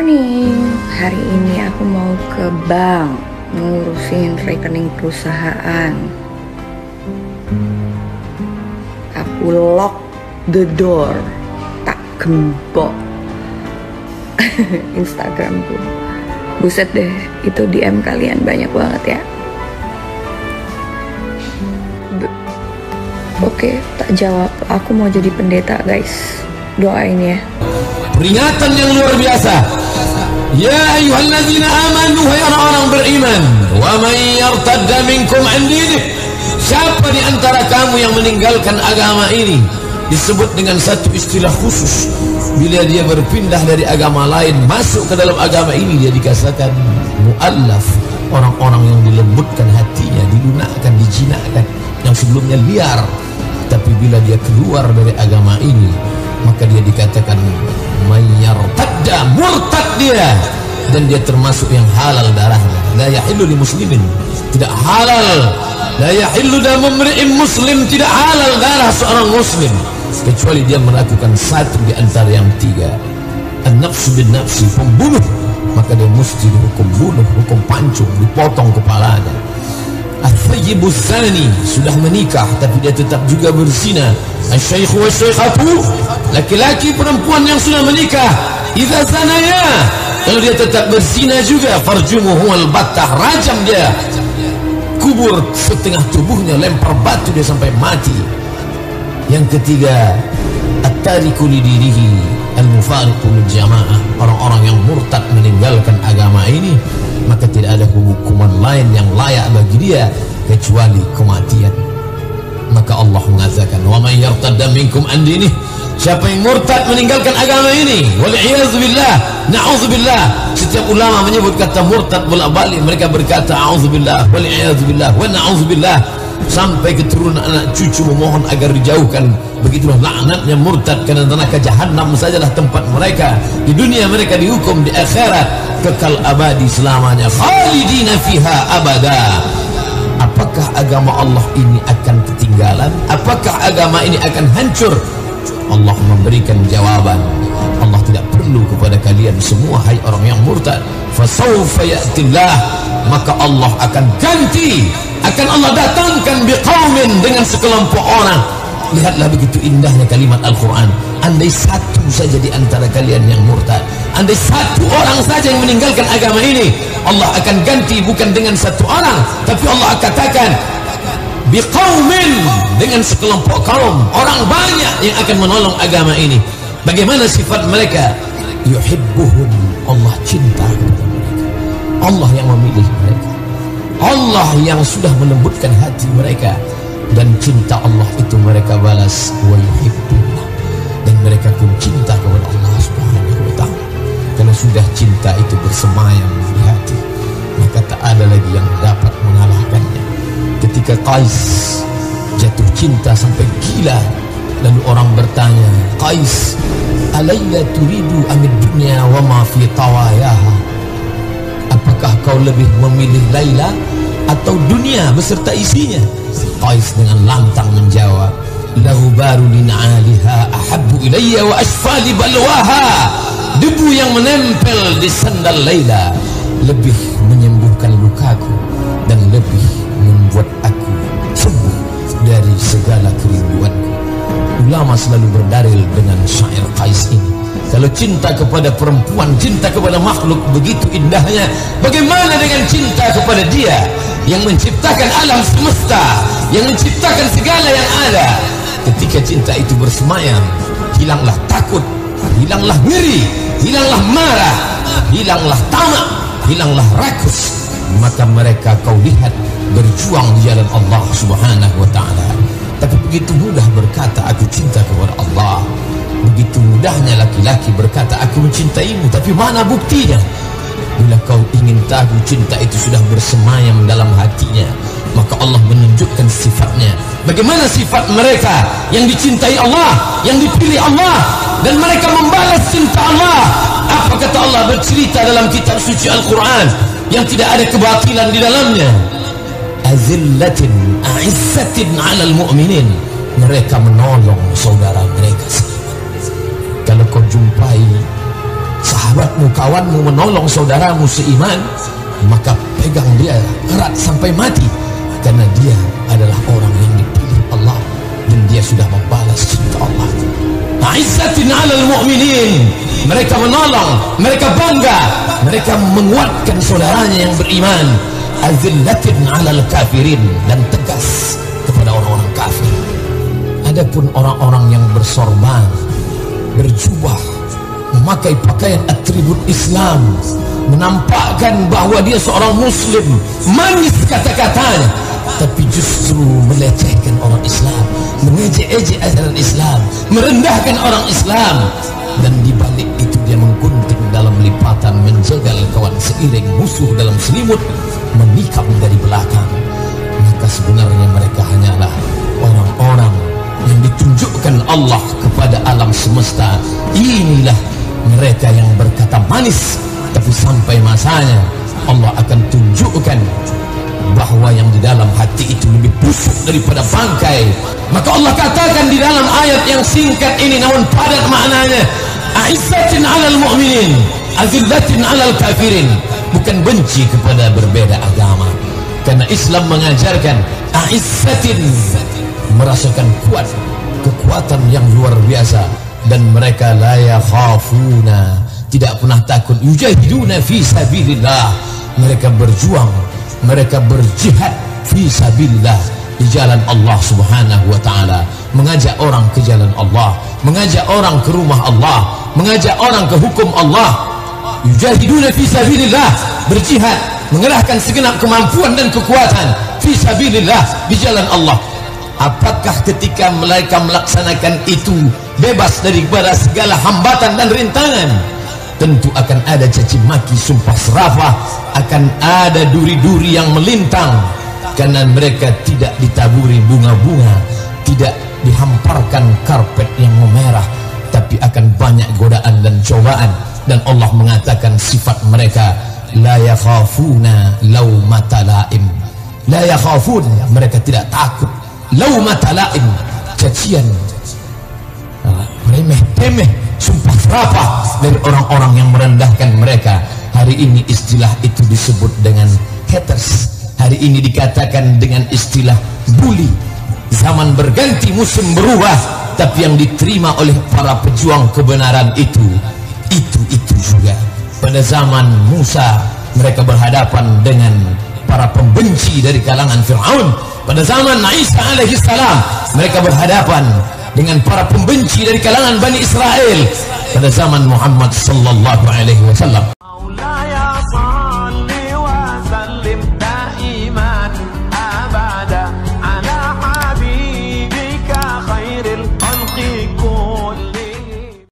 morning. Hari ini aku mau ke bank ngurusin rekening perusahaan. Aku lock the door, tak gembok Instagramku. Buset deh, itu DM kalian banyak banget ya. Oke, tak jawab. Aku mau jadi pendeta guys. Doain ya. Peringatan yang luar biasa. Ya ayyuhalladzina amanu, hai orang-orang beriman, wa may yartadda minkum an dinih, siapa di antara kamu yang meninggalkan agama ini, disebut dengan satu istilah khusus. Bila dia berpindah dari agama lain masuk ke dalam agama ini, dia dikatakan mu'allaf, orang-orang yang dilembutkan hatinya, dilunakkan, dijinakkan, yang sebelumnya liar. Tapi bila dia keluar dari agama ini, maka dia dikatakan mayartadda, murtad dia, dan dia termasuk yang halal darahnya. La yahillu li muslimin, tidak halal. La yahillu damu imri'in muslim, tidak halal darah seorang muslim kecuali dia melakukan satu di antara yang tiga. An-nafsu bin nafsi, pembunuh, maka dia mesti dihukum bunuh, hukum pancung, dipotong kepalanya. Al-thayyibus zani, sudah menikah tapi dia tetap juga berzina. Al-syaikhu wa syaikhatu, laki-laki perempuan yang sudah menikah, idza zanaya, kalau dia tetap berzina juga, farjumuhu al-battah, rajam dia, kubur setengah tubuhnya, lempar batu dia sampai mati. Yang ketiga, at-tariku lidinihi al-mufariqu lil jamaah, orang-orang yang murtad meninggalkan agama ini, maka tidak ada hukuman lain yang layak bagi dia kecuali kematian. Maka Allah mengatakan, wa may yartadda minkum an dinih, siapa yang murtad meninggalkan agama ini, wal iyaz billah, na'udzubillah. Setiap ulama menyebut kata murtad bolak-balik, mereka berkata a'udzubillah wal iyaz billah wa na'udzubillah, sampai keturunan anak cucu memohon agar dijauhkan. Begitulah laknatnya murtad, karena neraka jahanam sajalah tempat mereka. Di dunia mereka dihukum, di akhirat kekal abadi selamanya, khalidina fiha abada. Apakah agama Allah ini akan ketinggalan? Apakah agama ini akan hancur? Allah memberikan jawaban. Allah tidak perlu kepada kalian semua, hai orang yang murtad. Fasawfa ya'tillah, maka Allah akan ganti, akan Allah datangkan biqaumin, dengan sekelompok orang. Lihatlah begitu indahnya kalimat Al-Quran. Andai satu saja di antara kalian yang murtad, andai satu orang saja yang meninggalkan agama ini, Allah akan ganti bukan dengan satu orang, tapi Allah katakan biqaumin, dengan sekelompok kaum, orang banyak yang akan menolong agama ini. Bagaimana sifat mereka? Yuhibbuhum, Allah cinta kepada mereka. Allah yang memilih mereka, Allah yang sudah melembutkan hati mereka, dan cinta Allah itu mereka balas wa yuhibbuna, dan mereka pun cinta kepada Allah Subhanahu wa ta'ala. Kalau sudah cinta itu bersemayam di hati, maka tak ada lagi yang dapat mengalahkannya. Ketika Qais jatuh cinta sampai gila, lalu orang bertanya, Qais, alayya turidu amid dunya wa ma fi tawayaha, apakah kau lebih memilih Laila atau dunia beserta isinya? Qais dengan lantang menjawab, lahu baru lin'aliha ahabbu ilayya wa asfali balwaha, debu yang menempel di sandal Laila lebih menyembuhkan lukaku dan lebih membuat aku sembuh dari segala kerinduanku. Ulama selalu berdalil dengan syair Qais ini. Kalau cinta kepada perempuan, cinta kepada makhluk begitu indahnya, bagaimana dengan cinta kepada Dia yang menciptakan alam semesta, yang menciptakan segala yang ada? Ketika cinta itu bersemayam, hilanglah takut, hilanglah ngeri, hilanglah marah, hilanglah tamak, hilanglah rakus. Maka mereka kau lihat berjuang di jalan Allah Subhanahu wa ta'ala. Tapi begitu mudah berkata aku cinta kepada Allah, begitu mudahnya laki-laki berkata aku mencintaimu, tapi mana buktinya? Bila kau ingin tahu cinta itu sudah bersemayam dalam hatinya, maka Allah menunjukkan sifatnya. Bagaimana sifat mereka yang dicintai Allah, yang dipilih Allah, dan mereka membalas cinta Allah? Apa kata Allah bercerita dalam kitab suci Al-Quran yang tidak ada kebatilan di dalamnya? Azillatin a'izzatin 'alal mu'minin, mereka menolong saudara mereka. Kalau kau jumpai sahabat sahabatmu, kawanmu menolong saudaramu seiman, maka pegang dia erat sampai mati, karena dia adalah orang yang dipilih Allah dan dia sudah membalas cinta Allah. Aizzatin 'alal mu'minin, mereka menolong, mereka bangga, mereka menguatkan saudaranya yang beriman. Azillatin 'alal kafirin, dan tegas kepada orang-orang kafir. Adapun orang-orang yang bersorban, berjubah, memakai pakaian atribut Islam, menampakkan bahwa dia seorang muslim, manis kata-katanya, tapi justru melecehkan orang Islam, mengejek-ejek ajaran Islam, merendahkan orang Islam, dan dibalik itu dia menggunting dalam lipatan, menjegal kawan seiring, musuh dalam selimut, menikam dari belakang. Maka sebenarnya mereka hanyalah orang-orang yang ditunjukkan Allah kepada alam semesta. Inilah mereka yang berkata manis, tapi sampai masanya Allah akan tunjukkan bahwa yang di dalam hati itu lebih busuk daripada bangkai. Maka Allah katakan di dalam ayat yang singkat ini namun padat maknanya, Aizzatin 'alal mu'minin, azillatin 'alal kafirin. Bukan benci kepada berbeda agama, karena Islam mengajarkan Aizzatin, merasakan kuat, kekuatan yang luar biasa, dan mereka la yakhafuna, tidak pernah takut. Yujahiduna fi sabilillah, mereka berjuang, mereka berjihad fi sabilillah, di jalan Allah Subhanahu wa taala, mengajak orang ke jalan Allah, mengajak orang ke rumah Allah, mengajak orang ke hukum Allah. Yujahiduna fi sabilillah, berjihad, mengerahkan segenap kemampuan dan kekuatan fi sabilillah, di jalan Allah. Apakah ketika mereka melaksanakan itu bebas daripada segala hambatan dan rintangan? Tentu akan ada caci maki, sumpah serapah, akan ada duri-duri yang melintang, karena mereka tidak ditaburi bunga-bunga, tidak dihamparkan karpet yang memerah, tapi akan banyak godaan dan cobaan. Dan Allah mengatakan sifat mereka, la yakhafuna laumata laim, la yakhafun, mereka tidak takut laumata laim, cacian, remeh-temeh, sumpah serapah dari orang-orang yang merendahkan mereka. Hari ini istilah itu disebut dengan haters, hari ini dikatakan dengan istilah bully. Zaman berganti, musim berubah, tapi yang diterima oleh para pejuang kebenaran itu juga. Pada zaman Musa mereka berhadapan dengan para pembenci dari kalangan Fir'aun. Pada zaman Isa alaihissalam mereka berhadapan dengan para pembenci dari kalangan Bani Israel. Pada zaman Muhammad sallallahu alaihi wasallam